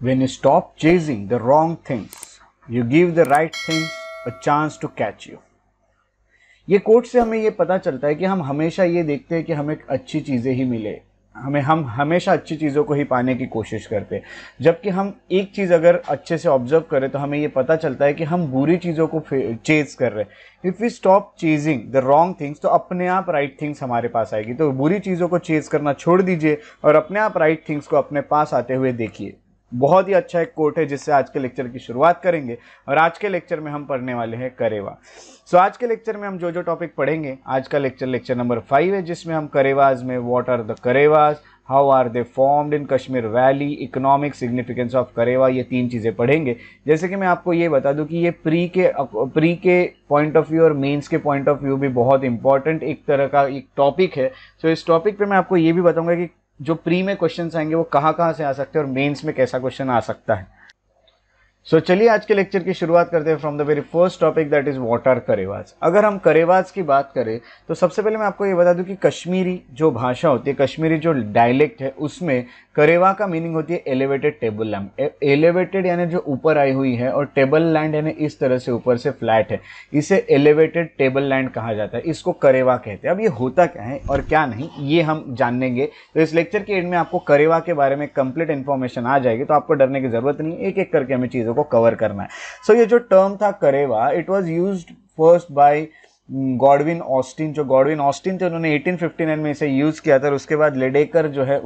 When you stop chasing the wrong things, you give the right things a chance to catch you. ये coat से हमें ये पता चलता है कि हम हमेशा ये देखते हैं कि हमें अच्छी चीज़ें ही मिले, हम हमेशा अच्छी चीज़ों को ही पाने की कोशिश करते हैं। जबकि हम एक चीज़ अगर अच्छे से ऑब्जर्व करें तो हमें ये पता चलता है कि हम बुरी चीज़ों को चेज कर रहे हैं। If we stop chasing the wrong things तो अपने आप राइट थिंग्स हमारे पास आएगी। तो बुरी चीज़ों को चेज करना छोड़ दीजिए और अपने आप राइट थिंग्स को अपने पास आते हुए देखिए। बहुत ही अच्छा एक कोट है जिससे आज के लेक्चर की शुरुआत करेंगे और आज के लेक्चर में हम पढ़ने वाले हैं करेवा। सो आज के लेक्चर में हम जो जो टॉपिक पढ़ेंगे, आज का लेक्चर नंबर 5 है जिसमें हम करेवाज में what are the Karewas, how are they formed in Kashmir valley, economic significance of Karewa, ये 3 चीज़ें पढ़ेंगे। जैसे कि मैं आपको ये बता दूं कि ये प्री के पॉइंट ऑफ व्यू और मेंस के पॉइंट ऑफ व्यू भी बहुत इंपॉर्टेंट एक तरह का एक टॉपिक है। सो इस टॉपिक पे मैं आपको ये भी बताऊंगा कि जो प्री में क्वेश्चंस आएंगे वो कहाँ से आ सकते हैं और मेंस में कैसा क्वेश्चन आ सकता है। सो चलिए आज के लेक्चर की शुरुआत करते हैं from the very first topic, that is what are Karewas. अगर हम करेवाज की बात करें तो सबसे पहले मैं आपको ये बता दूं कि कश्मीरी जो भाषा होती है, कश्मीरी जो डायलेक्ट है, उसमें करेवा का मीनिंग होती है एलिवेटेड टेबल लैंड। एलिवेटेड यानी जो ऊपर आई हुई है और टेबल लैंड यानी इस तरह से ऊपर से फ्लैट है, इसे एलिवेटेड टेबल लैंड कहा जाता है, इसको करेवा कहते हैं। अब ये होता क्या है और क्या नहीं ये हम जानेंगे। तो इस लेक्चर के एंड में आपको करेवा के बारे में कंप्लीट इन्फॉर्मेशन आ जाएगी, तो आपको डरने की जरूरत नहीं, एक एक करके हमें चीज़ों को कवर करना है। सो ये जो टर्म था Karewa, it was used first by Godwin Austen. जो गॉडविन ऑस्टिन थे उन्होंने 1859 में इसे यूज़ किया था और उसके बाद लिडेकर जो है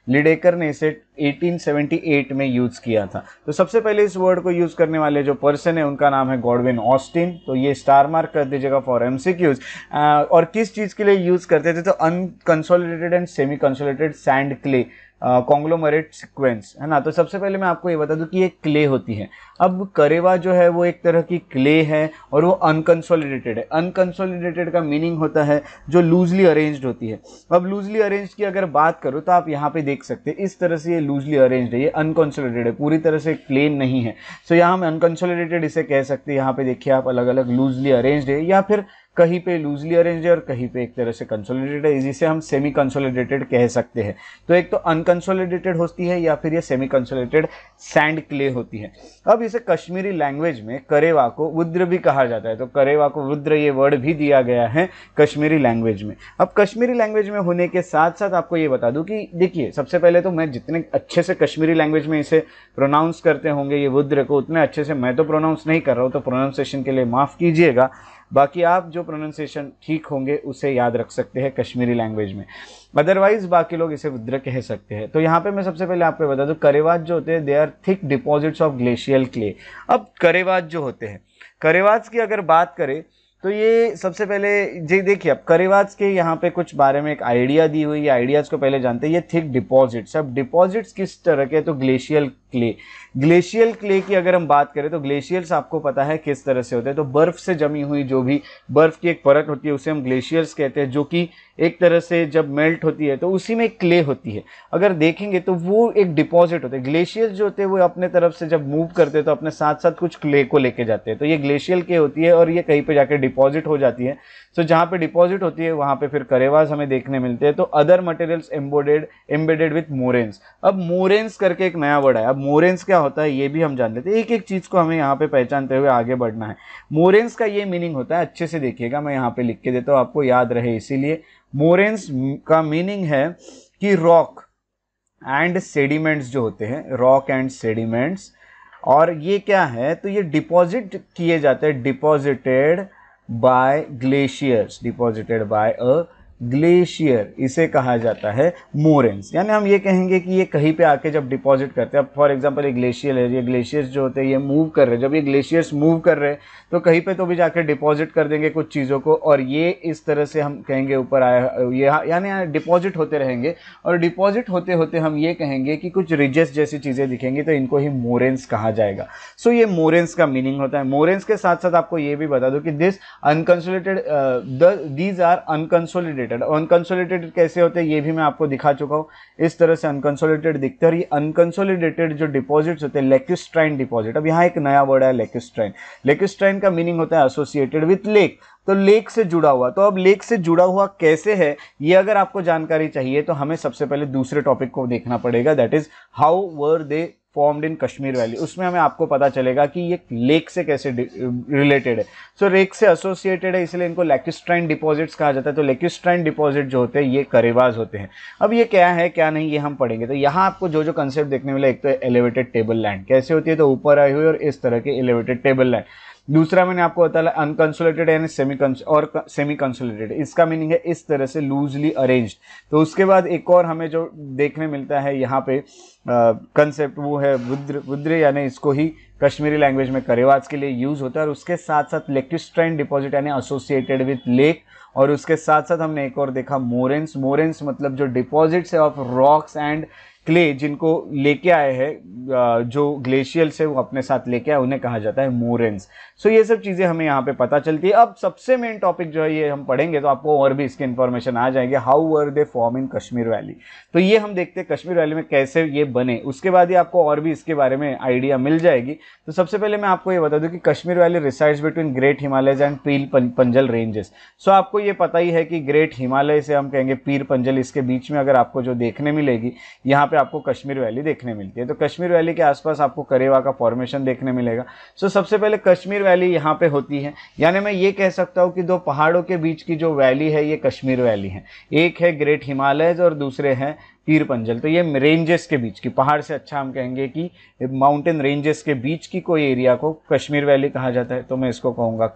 लिडेकर ने इसे 1878 में यूज़ किया था। तो सबसे पहले इस वर्ड को यूज़ करने वाले जो पर्सन है उनका नाम है गॉडविन ऑस्टिन। तो ये स्टार मार्क कर दीजिएगा फॉर एमसीक्यूज। और किस चीज़ के लिए यूज़ करते थे, तो unconsolidated and semi consolidated sand clay conglomerate sequence, है ना। तो सबसे पहले मैं आपको ये बता दूं कि ये क्ले होती है। अब करेवा जो है वो एक तरह की क्ले है और वो अनकंसोलिडेटेड है। अनकंसोलिडेटेड का मीनिंग होता है जो लूजली अरेंज्ड होती है। अब लूजली अरेंज्ड की अगर बात करो तो आप यहाँ पे देख सकते हैं इस तरह से ये लूजली अरेंज्ड है, ये अनकंसोलिडेटेड है, पूरी तरह से प्लेन नहीं है। सो यहाँ हम अनकंसोलिडेटेड इसे कह सकते हैं। यहाँ पे देखिए आप अलग अलग लूजली अरेंज्ड है, या फिर कहीं पे लूजली अरेंज्ड है और कहीं पे एक तरह से कंसोलिडेटेड है, जिसे हम सेमी कंसोलिडेटेड कह सकते हैं। तो एक तो अनकंसोलिडेटेड होती है या फिर ये सेमी कंसोलिडेटेड सैंड क्ले होती है। अब इसे कश्मीरी लैंग्वेज में करेवा को वुद्र भी कहा जाता है। तो करेवा को वुद्र ये वर्ड भी दिया गया है कश्मीरी लैंग्वेज में। अब कश्मीरी लैंग्वेज में होने के साथ साथ आपको ये बता दूं कि देखिए सबसे पहले तो मैं जितने अच्छे से कश्मीरी लैंग्वेज में इसे प्रोनाउंस करते होंगे ये वुद्र को, उतने अच्छे से मैं तो प्रोनाउंस नहीं कर रहा हूँ, तो प्रोनाउंसिएशन के लिए माफ़ कीजिएगा। बाकी आप जो प्रोनाउंसिएशन ठीक होंगे उसे याद रख सकते हैं कश्मीरी लैंग्वेज में, अदरवाइज बाकी लोग इसे वुद्र कह सकते हैं। तो यहाँ पे मैं सबसे पहले आपको बता दूं करेवाज जो होते हैं they are thick deposits of glacial clay. अब करेवाज जो होते हैं, करेवाज की अगर बात करें तो ये सबसे पहले जी देखिए अब करेवाज के यहाँ पे कुछ बारे में एक आइडिया दी हुई है। आइडियाज को पहले जानते हैं। ये थिक डिपॉजिट्स, अब डिपॉजिट्स किस तरह के, तो ग्लेशियल क्ले। ग्लेशियल क्ले की अगर हम बात करें तो ग्लेशियर्स आपको पता है किस तरह से होते हैं। तो बर्फ से जमी हुई जो भी बर्फ की एक परत होती है उसे हम ग्लेशियर्स कहते हैं, जो कि एक तरह से जब मेल्ट होती है तो उसी में क्ले होती है। अगर देखेंगे तो वो एक डिपॉजिट होते हैं। ग्लेशियर्स जो होते हैं वो अपने तरफ से जब मूव करते हैं तो अपने साथ साथ कुछ क्ले को लेके जाते हैं। तो ये ग्लेशियल क्ले होती है और ये कहीं पे जाकर डिपॉजिट हो जाती है। तो जहाँ पे डिपॉजिट होती है वहाँ पे फिर करेवाज हमें देखने मिलते हैं। तो other materials embedded with moraines. अब मोरेन्स करके एक नया वर्ड है। अब मोरेन्स क्या होता है ये भी हम जान लेते हैं। एक एक चीज़ को हमें यहाँ पे पहचानते हुए आगे बढ़ना है। मोरेन्स का ये मीनिंग होता है, अच्छे से देखिएगा, मैं यहाँ पे लिख के देता हूँ आपको याद रहे इसीलिए। मोरेन्स का मीनिंग है कि रॉक एंड सेडिमेंट्स जो होते हैं, रॉक एंड सेडिमेंट्स। और ये क्या है, तो ये डिपॉजिट किए जाते हैं, deposited bye glaciers, deposited bye a glacier, इसे कहा जाता है मोरेन्स। यानी हम ये कहेंगे कि ये कहीं पे आके जब डिपॉजिट करते हैं। अब फॉर एग्जांपल ये ग्लेशियर है, ये ग्लेशियर्स जो होते हैं ये मूव कर रहे हैं। जब ये ग्लेशियर्स मूव कर रहे हैं तो कहीं पे तो भी जाके डिपॉजिट कर देंगे कुछ चीज़ों को, और ये इस तरह से हम कहेंगे ऊपर आया, ये यानी डिपॉजिट होते रहेंगे। और डिपॉजिट होते होते हम ये कहेंगे कि कुछ रिजेस जैसी चीज़ें दिखेंगी, तो इनको ही मोरेन्स कहा जाएगा। सो ये मोरेन्स का मीनिंग होता है। मोरेन्स के साथ साथ आपको ये भी बता दो कि this unconsolidated, these are unconsolidated. Unconsolidated कैसे होते हैं ये भी मैं आपको दिखा चुका हूँ। इस तरह से अनकंसोलिडेटेड दिखते हैं। और ये अनकंसोलिडेटेड जो डिपॉजिट्स होते हैं, लेक्यूस्ट्राइन डिपॉजिट। अब यहाँ एक नया वर्ड है लेक्यूस्ट्राइन। लेक्यूस्ट्राइन का मीनिंग होता है एसोसिएटेड विथ लेक, तो लेक से जुड़ा हुआ। तो अब लेक से जुड़ा हुआ कैसे है ये अगर आपको जानकारी चाहिए तो हमें सबसे पहले दूसरे टॉपिक को देखना पड़ेगा, that is how were they formed in Kashmir valley, उसमें हमें आपको पता चलेगा कि ये लेक से कैसे रिलेटेड है। सो लेक से एसोसिएटेड है, इसलिए इनको लैक्यूस्ट्राइन डिपॉजिट्स कहा जाता है। तो लैक्यूस्ट्राइन डिपॉजिट जो होते हैं ये करेवाज होते हैं। अब ये क्या है क्या नहीं ये हम पढ़ेंगे। तो यहाँ आपको जो जो कंसेप्ट देखने मिला, एक तो एलिवेटेड टेबल लैंड कैसे होती है, तो ऊपर आई हुई और इस तरह के एलिवेटेड टेबल लैंड। दूसरा मैंने आपको बताया अनकंसोलिडेटेड यानी सेमी कंसोलिडेटेड, इसका मीनिंग है इस तरह से लूजली अरेंज्ड। तो उसके बाद एक और हमें जो देखने मिलता है यहाँ पे कंसेप्ट, वो है वुद्र यानी इसको ही कश्मीरी लैंग्वेज में करेवाज के लिए यूज होता है। और उसके साथ साथ लैक्यूस्ट्राइन डिपॉजिट यानी एसोसिएटेड विथ लेक, और उसके साथ साथ हमने एक और देखा मोरेंस। मोरेंस मतलब जो डिपॉजिट्स है ऑफ रॉक्स एंड क्ले, जिनको लेके आए हैं जो ग्लेशियल से वो अपने साथ लेके आए, उन्हें कहा जाता है मोरेंस। सो ये सब चीज़ें हमें यहाँ पे पता चलती है। अब सबसे मेन टॉपिक जो है ये हम पढ़ेंगे तो आपको और भी इसकी इन्फॉर्मेशन आ जाएंगे, how were they form in Kashmir valley. तो ये हम देखते हैं कश्मीर वैली में कैसे ये बने, उसके बाद ही आपको और भी इसके बारे में आइडिया मिल जाएगी। तो सबसे पहले मैं आपको ये बता दूं कि Kashmir valley resides between great Himalayas and Pir Panjal ranges. सो आपको ये पता ही है कि ग्रेट हिमालय से हम कहेंगे पीर पंजल, इसके बीच में अगर आपको जो देखने मिलेगी यहाँ पे आपको कश्मीर वैली देखने मिलती है। तो कश्मीर वैली के आसपास आपको करेवा का फॉर्मेशन देखने मिलेगा। सो सबसे पहले कश्मीर वैली यहाँ पे होती है, यानी मैं ये कह सकता हूँ कि दो पहाड़ों के बीच की जो वैली है ये कश्मीर वैली है। एक है ग्रेट हिमालयज और दूसरे हैं पीर पंजल। तो ये रेंजेस के बीच की, पहाड़ से अच्छा हम कहेंगे कि माउंटेन रेंजेस के बीच की कोई एरिया को कश्मीर वैली कहा जाता है। तो मैं इसको कहूँगा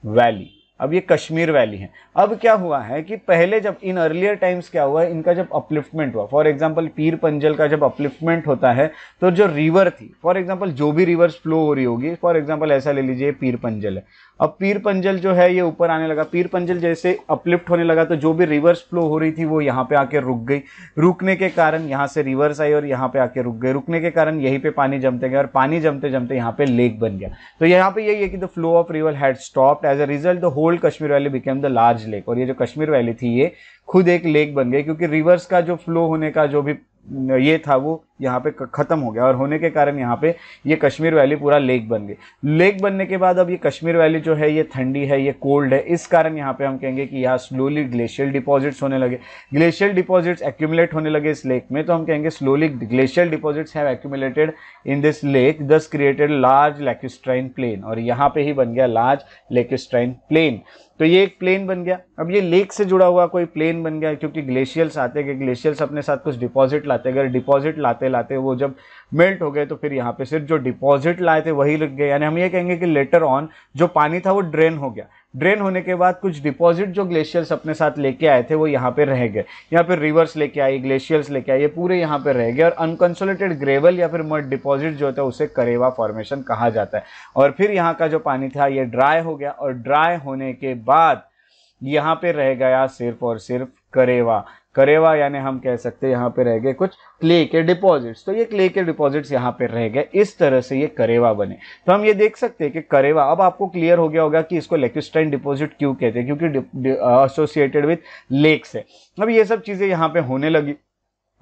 वैली। अब ये कश्मीर वैली है। अब क्या हुआ है कि पहले जब इन अर्लियर टाइम्स क्या हुआ, इनका जब अपलिफ्टमेंट हुआ, फॉर एग्जांपल पीर पंजल का जब अपलिफ्टमेंट होता है तो जो रिवर थी, फॉर एग्जांपल जो भी रिवर्स फ्लो हो रही होगी, फॉर एग्जांपल ऐसा ले लीजिए पीर पंजल है। अब पीर पंजल जो है ये ऊपर आने लगा, पीर पंजल जैसे अपलिफ्ट होने लगा तो जो भी रिवर्स फ्लो हो रही थी वो यहाँ पे आके रुक गई। रुकने के कारण यहाँ से रिवर्स आई और यहाँ पे आके रुक गए। रुकने के कारण यहीं पे पानी जमते गए और पानी जमते जमते यहाँ पे लेक बन गया। तो यहाँ पे यही है कि the flow of river had stopped, as a result the whole Kashmir valley became the large lake. और ये जो कश्मीर वैली थी ये खुद एक लेक बन गई, क्योंकि रिवर्स का जो फ्लो होने का जो भी ये था वो यहाँ पे खत्म हो गया, और होने के कारण यहाँ पे ये कश्मीर वैली पूरा लेक बन गई। लेक बनने के बाद अब ये कश्मीर वैली जो है ये ठंडी है, ये कोल्ड है, इस कारण यहाँ पे हम कहेंगे कि यहाँ स्लोली ग्लेशियल डिपॉजिट्स होने लगे। ग्लेशियल डिपॉजिट्स एक्यूमुलेट होने लगे इस लेक में, तो हम कहेंगे slowly glacial deposits have accumulated in this lake, दस क्रिएटेड लार्ज लैक्यूस्ट्राइन प्लेन। और यहाँ पे ही बन गया लार्ज लैक्यूस्ट्राइन प्लेन। तो ये एक प्लेन बन गया। अब ये लेक से जुड़ा हुआ कोई प्लेन बन गया, क्योंकि ग्लेशियल्स आते गए, ग्लेशियल्स अपने साथ कुछ डिपॉजिट लाते गए, डिपॉजिट लाते लाते वो जब मेल्ट हो गए तो फिर यहाँ पे सिर्फ जो डिपॉजिट लाए थे वही रुक गए। यानी हम ये कहेंगे कि लेटर ऑन जो पानी था वो ड्रेन हो गया। ड्रेन होने के बाद कुछ डिपॉजिट जो ग्लेशियल्स अपने साथ लेके आए थे वो यहाँ पे रह गए। यहाँ पे रिवर्स लेके आई, ग्लेशियल्स लेके आए, ये पूरे यहाँ पे रह गए। और अनकंसोलिडेटेड ग्रेवल या फिर मड डिपॉजिट जो होता है उसे करेवा फॉर्मेशन कहा जाता है। और फिर यहाँ का जो पानी था ये ड्राई हो गया, और ड्राई होने के बाद यहाँ पे रह गया सिर्फ और सिर्फ करेवा। करेवा यानी हम कह सकते हैं यहाँ पे रह गए कुछ क्ले के डिपॉजिट्स। तो ये क्ले के डिपॉजिट्स यहाँ पे रह गए, इस तरह से ये करेवा बने। तो हम ये देख सकते हैं कि करेवा, अब आपको क्लियर हो गया होगा कि इसको लैक्यूस्ट्राइन डिपॉजिट क्यों कहते हैं, क्योंकि एसोसिएटेड विथ लेक्स है। अब ये सब चीज़ें यहाँ पे होने लगी।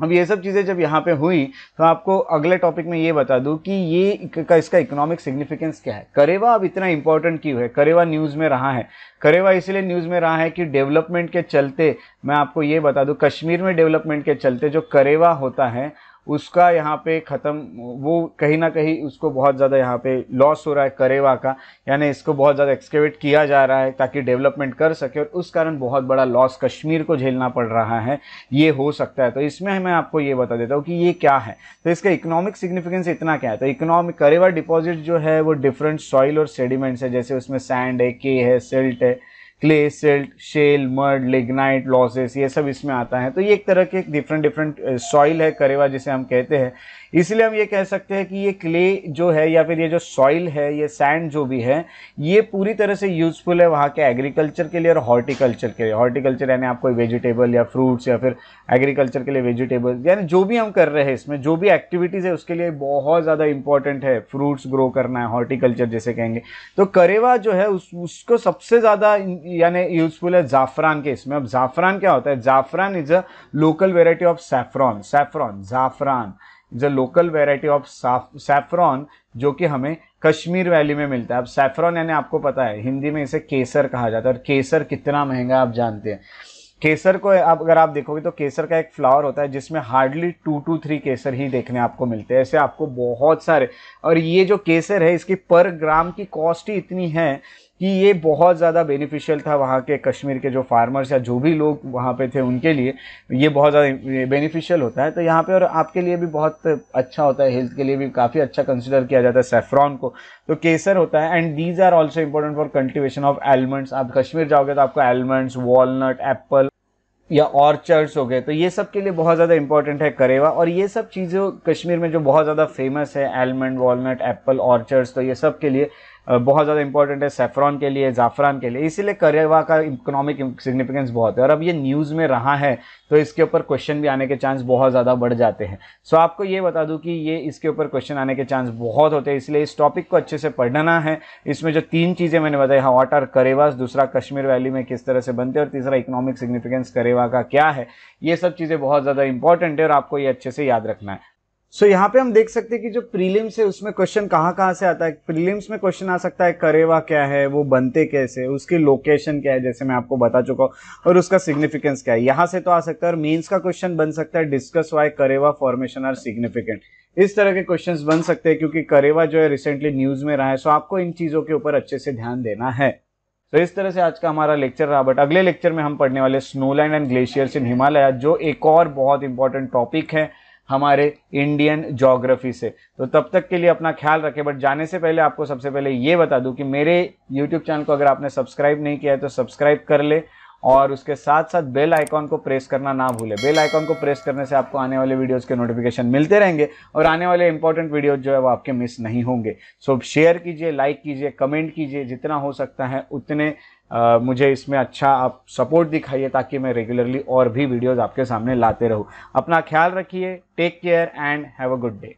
अब ये सब चीज़ें जब यहाँ पे हुई तो आपको अगले टॉपिक में ये बता दूं कि ये इसका इकोनॉमिक सिग्निफिकेंस क्या है। करेवा अब इतना इंपॉर्टेंट क्यों है, करेवा न्यूज़ में रहा है। करेवा इसलिए न्यूज़ में रहा है कि डेवलपमेंट के चलते, मैं आपको ये बता दूं, कश्मीर में डेवलपमेंट के चलते जो करेवा होता है उसका यहाँ पे ख़त्म, वो कहीं ना कहीं उसको बहुत ज़्यादा यहाँ पे लॉस हो रहा है करेवा का, यानी इसको बहुत ज़्यादा एक्सकेवेट किया जा रहा है ताकि डेवलपमेंट कर सके, और उस कारण बहुत बड़ा लॉस कश्मीर को झेलना पड़ रहा है, ये हो सकता है। तो इसमें मैं आपको ये बता देता हूँ कि ये क्या है। तो इसका इकोनॉमिक सिग्निफिकेंस इतना क्या है, तो इकोनॉमिक करेवा डिपॉजिट जो है वो डिफरेंट सॉइल और सेडिमेंट्स है, जैसे उसमें सैंड है, के है, सिल्ट है, clay, silt, shale, mud, lignite, loess, ये सब इसमें आता है। तो ये एक तरह के डिफरेंट सॉइल है करेवा जिसे हम कहते हैं। इसलिए हम ये कह सकते हैं कि ये क्ले जो है या फिर ये जो सॉइल है, ये सैंड जो भी है, ये पूरी तरह से यूजफुल है वहाँ के एग्रीकल्चर के लिए और हॉर्टिकल्चर के लिए। हॉर्टिकल्चर यानी आप कोई वेजिटेबल या फ्रूट्स या फिर एग्रीकल्चर के लिए वेजिटेबल, यानी जो भी हम कर रहे हैं इसमें जो भी एक्टिविटीज़ है उसके लिए बहुत ज़्यादा इंपॉर्टेंट है। फ्रूट्स ग्रो करना है, हॉर्टिकल्चर जैसे कहेंगे। तो करेवा जो है उसको सबसे ज़्यादा यानी यूजफुल है ज़ाफ़रान के इसमें। अब ज़ाफ़रान क्या होता है, zafran is a local variety of saffron. Zafran is a local variety of saffron जो कि हमें कश्मीर वैली में मिलता है। अब सैफ्रॉन यानी आपको पता है हिंदी में इसे केसर कहा जाता है, और केसर कितना महंगा आप जानते हैं। केसर को अगर आप देखोगे तो केसर का एक फ्लावर होता है जिसमें हार्डली 2 to 3 केसर ही देखने आपको मिलते हैं, ऐसे आपको बहुत सारे। और ये जो केसर है इसकी पर ग्राम की कॉस्ट ही इतनी है कि ये बहुत ज़्यादा बेनिफिशियल था वहाँ के कश्मीर के जो फार्मर्स या जो भी लोग वहाँ पे थे उनके लिए ये बहुत ज़्यादा बेनिफिशियल होता है। तो यहाँ पे और आपके लिए भी बहुत अच्छा होता है, हेल्थ के लिए भी काफ़ी अच्छा कंसिडर किया जाता है सैफ्रॉन को। तो केसर होता है and these are also important for cultivation of almonds. आप कश्मीर जाओगे तो आपको आलमंड्स, वॉलनट, एप्पल या ऑर्चर्ड्स हो गए, तो ये सब के लिए बहुत ज़्यादा इंपॉर्टेंट है करेवा। और ये सब चीज़ें कश्मीर में जो बहुत ज़्यादा फेमस है, आलमंड, वॉलनट, एप्पल, ऑर्चर्ड्स, तो ये सब के लिए बहुत ज़्यादा इंपॉर्टेंट है, सैफरॉन के लिए, ज़ाफ़रान के लिए। इसीलिए करेवा का इकोनॉमिक सिग्निफिकेंस बहुत है। और अब ये न्यूज़ में रहा है तो इसके ऊपर क्वेश्चन भी आने के चांस बहुत ज़्यादा बढ़ जाते हैं। सो आपको ये बता दूं कि ये इसके ऊपर क्वेश्चन आने के चांस बहुत होते हैं, इसलिए इस टॉपिक को अच्छे से पढ़ना है। इसमें जो 3 चीज़ें मैंने बताई, हाँ, व्हाट आर करेवास, दूसरा कश्मीर वैली में किस तरह से बनते हैं, और तीसरा इकोनॉमिक सिग्निफिकेंस करेवा का क्या है, ये सब चीज़ें बहुत ज़्यादा इंपॉर्टेंट है और आपको ये अच्छे से याद रखना है। सो यहाँ पे हम देख सकते हैं कि जो प्रीलिम्स है उसमें क्वेश्चन कहाँ से आता है। प्रीलिम्स में क्वेश्चन आ सकता है करेवा क्या है, वो बनते कैसे, उसकी लोकेशन क्या है, जैसे मैं आपको बता चुका हूँ, और उसका सिग्निफिकेंस क्या है, यहाँ से तो आ सकता है। और मेंस का क्वेश्चन बन सकता है discuss why Karewa formation are significant. इस तरह के क्वेश्चंस बन सकते हैं क्योंकि करेवा जो है रिसेंटली न्यूज में रहा है। सो आपको इन चीजों के ऊपर अच्छे से ध्यान देना है। तो इस तरह से आज का हमारा लेक्चर रहा, बट अगले लेक्चर में हम पढ़ने वाले स्नोलैंड एंड ग्लेशियर्स इन हिमालय, जो एक और बहुत इंपॉर्टेंट टॉपिक है हमारे इंडियन ज्योग्राफी से। तो तब तक के लिए अपना ख्याल रखें। बट जाने से पहले आपको सबसे पहले ये बता दूं कि मेरे यूट्यूब चैनल को अगर आपने सब्सक्राइब नहीं किया है तो सब्सक्राइब कर ले, और उसके साथ साथ बेल आइकॉन को प्रेस करना ना भूले। बेल आइकॉन को प्रेस करने से आपको आने वाले वीडियोस के नोटिफिकेशन मिलते रहेंगे और आने वाले इंपॉर्टेंट वीडियोस जो है वो आपके मिस नहीं होंगे। सो शेयर कीजिए, लाइक कीजिए, कमेंट कीजिए, जितना हो सकता है उतने मुझे इसमें अच्छा आप सपोर्ट दिखाइए ताकि मैं रेगुलरली और भी वीडियोस आपके सामने लाते रहूं। अपना ख्याल रखिए, take care and have a good day.